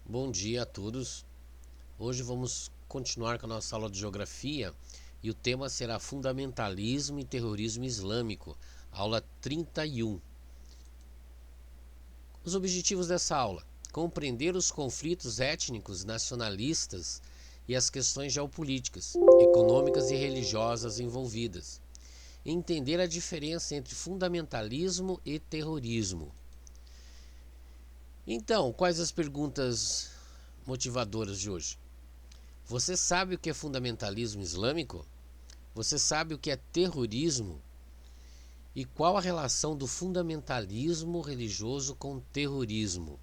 Bom dia a todos. Hoje vamos continuar com a nossa aula de geografia e o tema será fundamentalismo e terrorismo islâmico, aula 31. Os objetivos dessa aula: compreender os conflitos étnicos nacionalistas e as questões geopolíticas, econômicas e religiosas envolvidas. Entender a diferença entre fundamentalismo e terrorismo. Então, quais as perguntas motivadoras de hoje? Você sabe o que é fundamentalismo islâmico? Você sabe o que é terrorismo? E qual a relação do fundamentalismo religioso com terrorismo?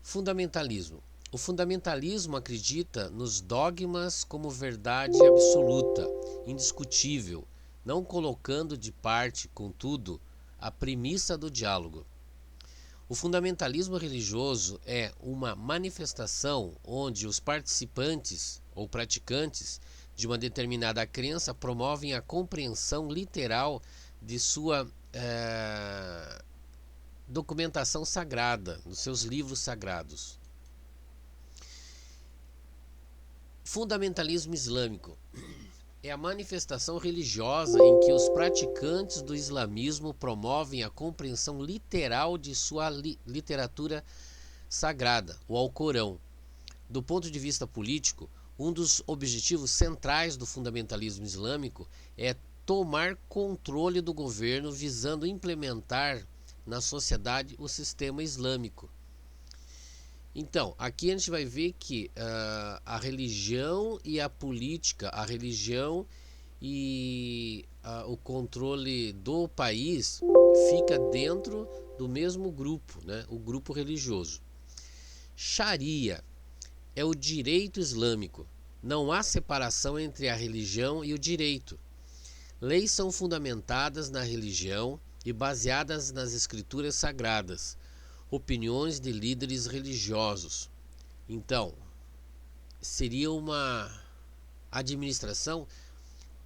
Fundamentalismo. O fundamentalismo acredita nos dogmas como verdade absoluta, indiscutível, não colocando de parte, contudo, a premissa do diálogo. O fundamentalismo religioso é uma manifestação onde os participantes ou praticantes de uma determinada crença promovem a compreensão literal de sua documentação sagrada, dos seus livros sagrados. Fundamentalismo islâmico é a manifestação religiosa em que os praticantes do islamismo promovem a compreensão literal de sua literatura sagrada, o Alcorão. Do ponto de vista político, um dos objetivos centrais do fundamentalismo islâmico é tomar controle do governo visando implementar na sociedade o sistema islâmico. Então, aqui a gente vai ver que a religião e a política, a religião e o controle do país fica dentro do mesmo grupo, né? O grupo religioso. Sharia é o direito islâmico. Não há separação entre a religião e o direito. Leis são fundamentadas na religião e baseadas nas escrituras sagradas, opiniões de líderes religiosos. Então, seria uma administração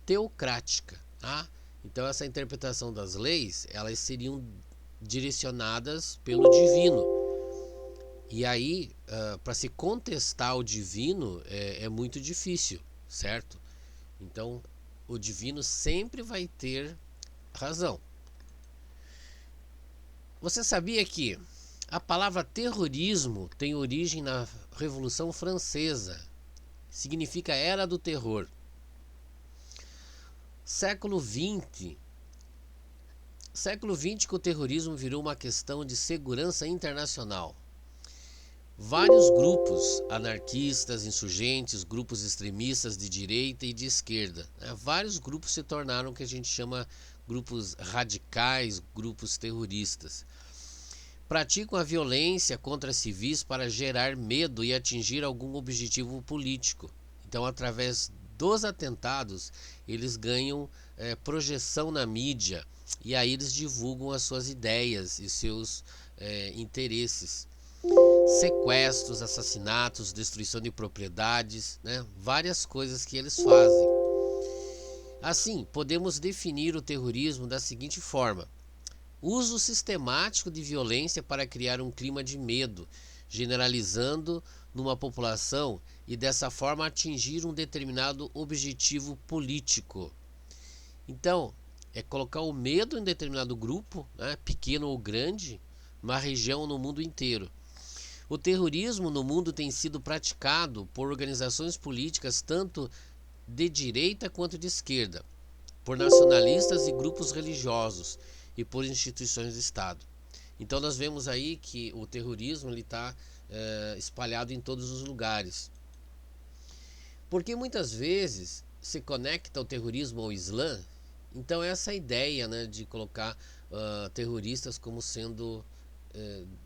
teocrática, tá? Então, essa interpretação das leis, elas seriam direcionadas pelo divino. E aí, para se contestar o divino é muito difícil, certo? Então, o divino sempre vai ter razão. Você sabia que a palavra terrorismo tem origem na Revolução Francesa? Significa era do terror. Século XX que o terrorismo virou uma questão de segurança internacional. Vários grupos anarquistas, insurgentes, grupos extremistas de direita e de esquerda, vários grupos se tornaram o que a gente chama grupos radicais, grupos terroristas. Praticam a violência contra civis para gerar medo e atingir algum objetivo político. Então, através dos atentados, eles ganham projeção na mídia e aí eles divulgam as suas ideias e seus interesses. Sequestros, assassinatos, destruição de propriedades, várias coisas que eles fazem. Assim, podemos definir o terrorismo da seguinte forma: uso sistemático de violência para criar um clima de medo, generalizando numa população e dessa forma atingir um determinado objetivo político. Então, é colocar o medo em determinado grupo, pequeno ou grande, uma região ou no mundo inteiro. O terrorismo no mundo tem sido praticado por organizações políticas tanto de direita quanto de esquerda, por nacionalistas e grupos religiosos e por instituições do Estado. Então nós vemos aí que o terrorismo está espalhado em todos os lugares. Porque muitas vezes se conecta o terrorismo ao Islã, então essa ideia, de colocar terroristas como sendo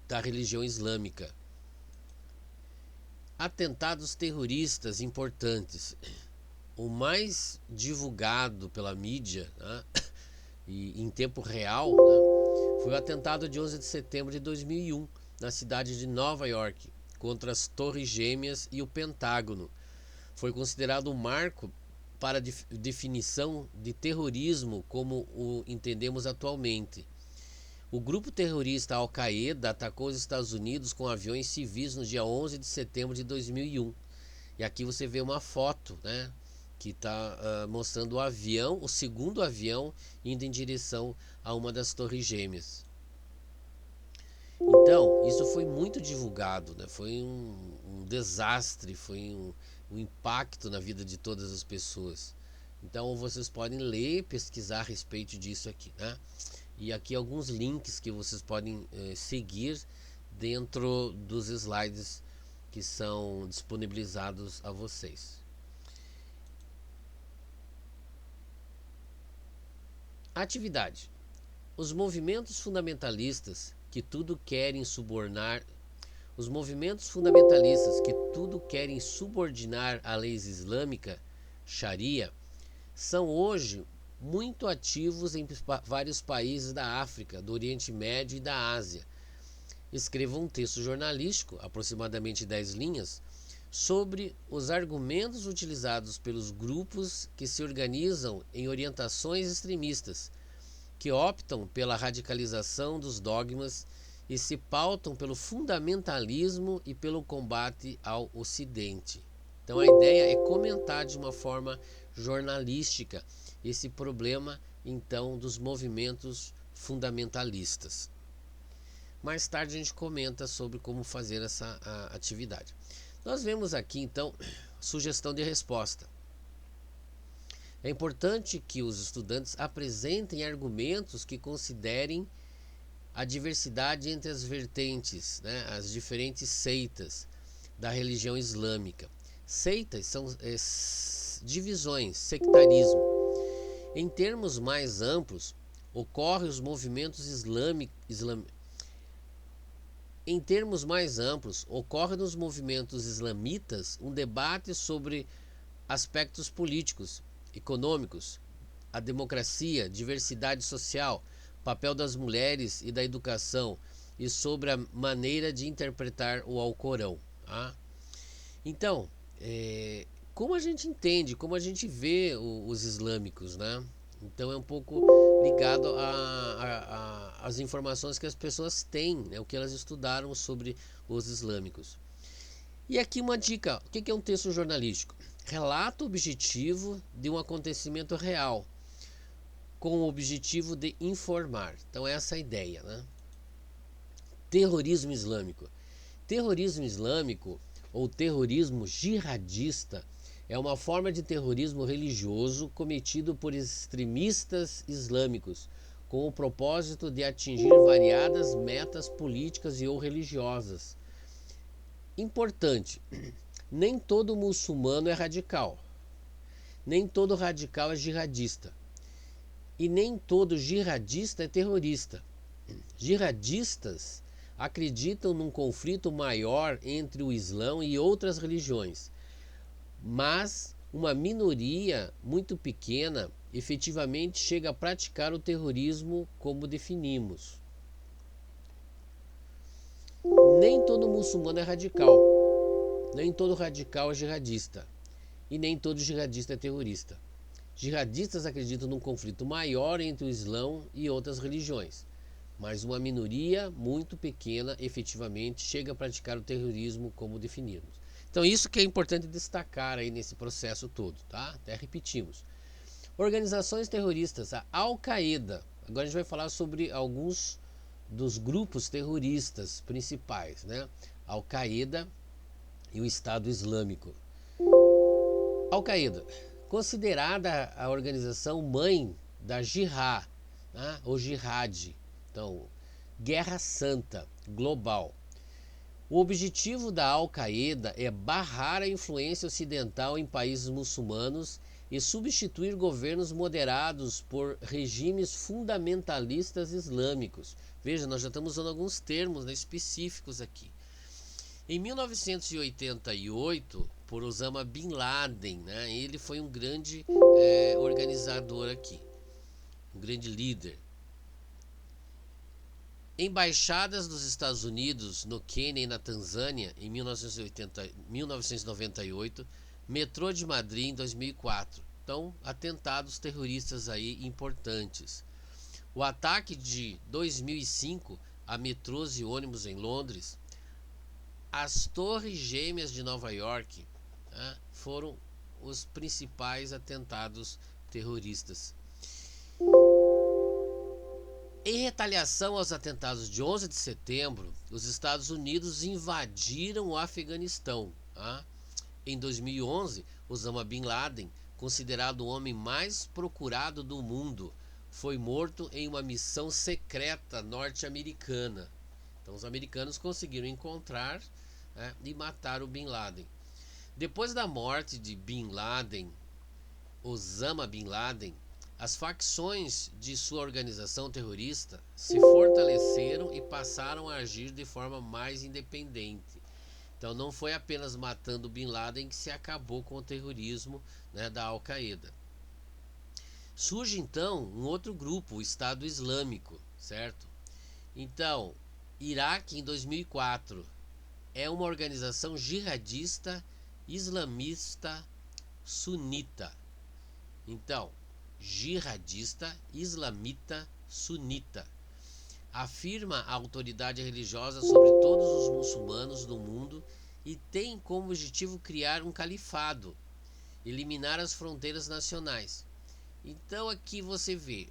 da religião islâmica. Atentados terroristas importantes. O mais divulgado pela mídia, e em tempo real, foi o atentado de 11 de setembro de 2001, na cidade de Nova York, contra as Torres Gêmeas e o Pentágono. Foi considerado um marco para a definição de terrorismo como o entendemos atualmente. O grupo terrorista Al-Qaeda atacou os Estados Unidos com aviões civis no dia 11 de setembro de 2001. E aqui você vê uma foto, né, que está mostrando o avião, o segundo avião, indo em direção a uma das torres gêmeas. Então, isso foi muito divulgado, né? Foi um desastre, foi um impacto na vida de todas as pessoas. Então, vocês podem ler, pesquisar a respeito disso aqui, né? E aqui alguns links que vocês podem seguir dentro dos slides que são disponibilizados a vocês. Atividade. Os movimentos fundamentalistas que tudo querem subornar a leis islâmica, Sharia, são hoje muito ativos em vários países da África, do Oriente Médio e da Ásia. Escreva um texto jornalístico, aproximadamente 10 linhas, sobre os argumentos utilizados pelos grupos que se organizam em orientações extremistas, que optam pela radicalização dos dogmas e se pautam pelo fundamentalismo e pelo combate ao Ocidente. Então a ideia é comentar de uma forma jornalística esse problema então dos movimentos fundamentalistas. Mais tarde a gente comenta sobre como fazer essa atividade. Nós vemos aqui então sugestão de resposta. É importante que os estudantes apresentem argumentos que considerem a diversidade entre as vertentes, né, as diferentes seitas da religião islâmica. Seitas são divisões, sectarismo. Em termos mais amplos, ocorre nos movimentos islamitas um debate sobre aspectos políticos, econômicos, a democracia, diversidade social, papel das mulheres e da educação e sobre a maneira de interpretar o Alcorão. Tá? Então, como a gente entende, como a gente vê os islâmicos, né? Então é um pouco ligado às informações que as pessoas têm, né? O que elas estudaram sobre os islâmicos. E aqui uma dica, o que é um texto jornalístico? Relato objetivo de um acontecimento real, com o objetivo de informar. Então essa é a ideia, né? Terrorismo islâmico. Terrorismo islâmico ou terrorismo jihadista é uma forma de terrorismo religioso cometido por extremistas islâmicos com o propósito de atingir variadas metas políticas e ou religiosas. Importante, nem todo muçulmano é radical, nem todo radical é jihadista e nem todo jihadista é terrorista. Jihadistas acreditam num conflito maior entre o Islã e outras religiões, mas uma minoria muito pequena efetivamente chega a praticar o terrorismo como definimos. Nem todo muçulmano é radical, nem todo radical é jihadista e nem todo jihadista é terrorista. Jihadistas acreditam num conflito maior entre o Islã e outras religiões, mas uma minoria muito pequena efetivamente chega a praticar o terrorismo como definimos. Então isso que é importante destacar aí nesse processo todo, tá? Até repetimos. Organizações terroristas, a Al-Qaeda. Agora a gente vai falar sobre alguns dos grupos terroristas principais, né? Al-Qaeda e o Estado Islâmico. Al-Qaeda, considerada a organização mãe da Jihad, né? Ou Jihad, então, Guerra Santa Global. O objetivo da Al-Qaeda é barrar a influência ocidental em países muçulmanos e substituir governos moderados por regimes fundamentalistas islâmicos. Veja, nós já estamos usando alguns termos, né, específicos aqui. Em 1988, por Osama Bin Laden, né, ele foi um grande organizador aqui, um grande líder. Embaixadas dos Estados Unidos no Quênia e na Tanzânia em 1998, metrô de Madrid em 2004. Então, atentados terroristas aí importantes. O ataque de 2005 a metrôs e ônibus em Londres, as Torres Gêmeas de Nova York, né, foram os principais atentados terroristas. Em retaliação aos atentados de 11 de setembro, os Estados Unidos invadiram o Afeganistão. Tá? Em 2011, Osama Bin Laden, considerado o homem mais procurado do mundo, foi morto em uma missão secreta norte-americana. Então, os americanos conseguiram encontrar, né, e matar o Bin Laden. Depois da morte de Bin Laden, Osama Bin Laden, as facções de sua organização terrorista se fortaleceram e passaram a agir de forma mais independente. Então não foi apenas matando Bin Laden que se acabou com o terrorismo, né, da Al-Qaeda. Surge então um outro grupo, o Estado Islâmico, certo? Então, Iraque em 2004 é uma organização jihadista islamista sunita. Então, jihadista islamita sunita. Afirma a autoridade religiosa sobre todos os muçulmanos do mundo e tem como objetivo criar um califado, eliminar as fronteiras nacionais. Então aqui você vê,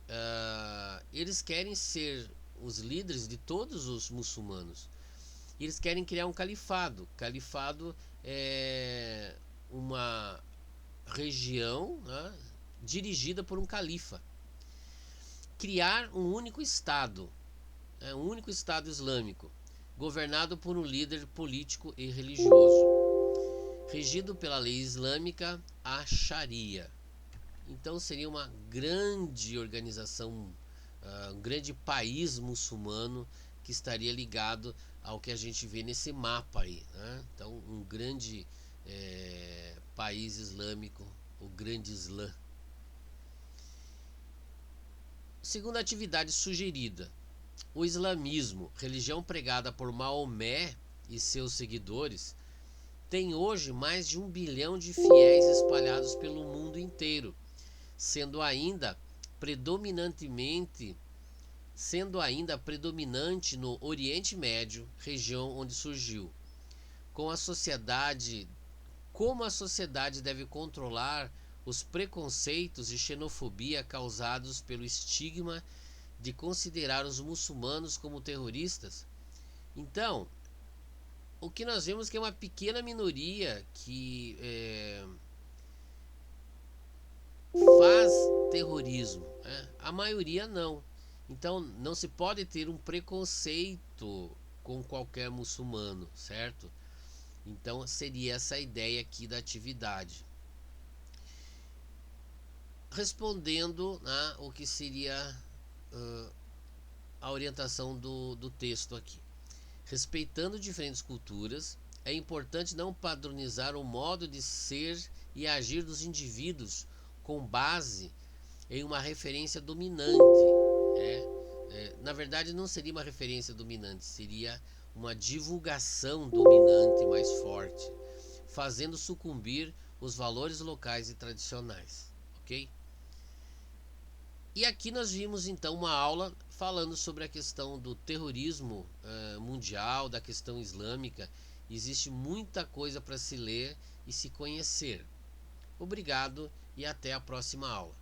eles querem ser os líderes de todos os muçulmanos. Eles querem criar um califado. Califado é uma região, né, dirigida por um califa. Criar um único estado islâmico, governado por um líder político e religioso, regido pela lei islâmica, a Sharia. Então seria uma grande organização, um grande país muçulmano que estaria ligado ao que a gente vê nesse mapa aí, né? Então um grande país islâmico, o grande Islã. Segunda atividade sugerida: o islamismo, religião pregada por Maomé e seus seguidores, tem hoje mais de 1 bilhão de fiéis espalhados pelo mundo inteiro, sendo ainda predominante no Oriente Médio, região onde surgiu. Como a sociedade deve controlar os preconceitos e xenofobia causados pelo estigma de considerar os muçulmanos como terroristas? Então, o que nós vemos que é uma pequena minoria que faz terrorismo, né? A maioria não. Então não se pode ter um preconceito com qualquer muçulmano, certo? Então seria essa a ideia aqui da atividade. Respondendo a o que seria a orientação do texto aqui. Respeitando diferentes culturas, é importante não padronizar o modo de ser e agir dos indivíduos com base em uma referência dominante. Na verdade, não seria uma referência dominante, seria uma divulgação dominante mais forte, fazendo sucumbir os valores locais e tradicionais, ok? E aqui nós vimos então uma aula falando sobre a questão do terrorismo mundial, da questão islâmica. Existe muita coisa para se ler e se conhecer. Obrigado e até a próxima aula.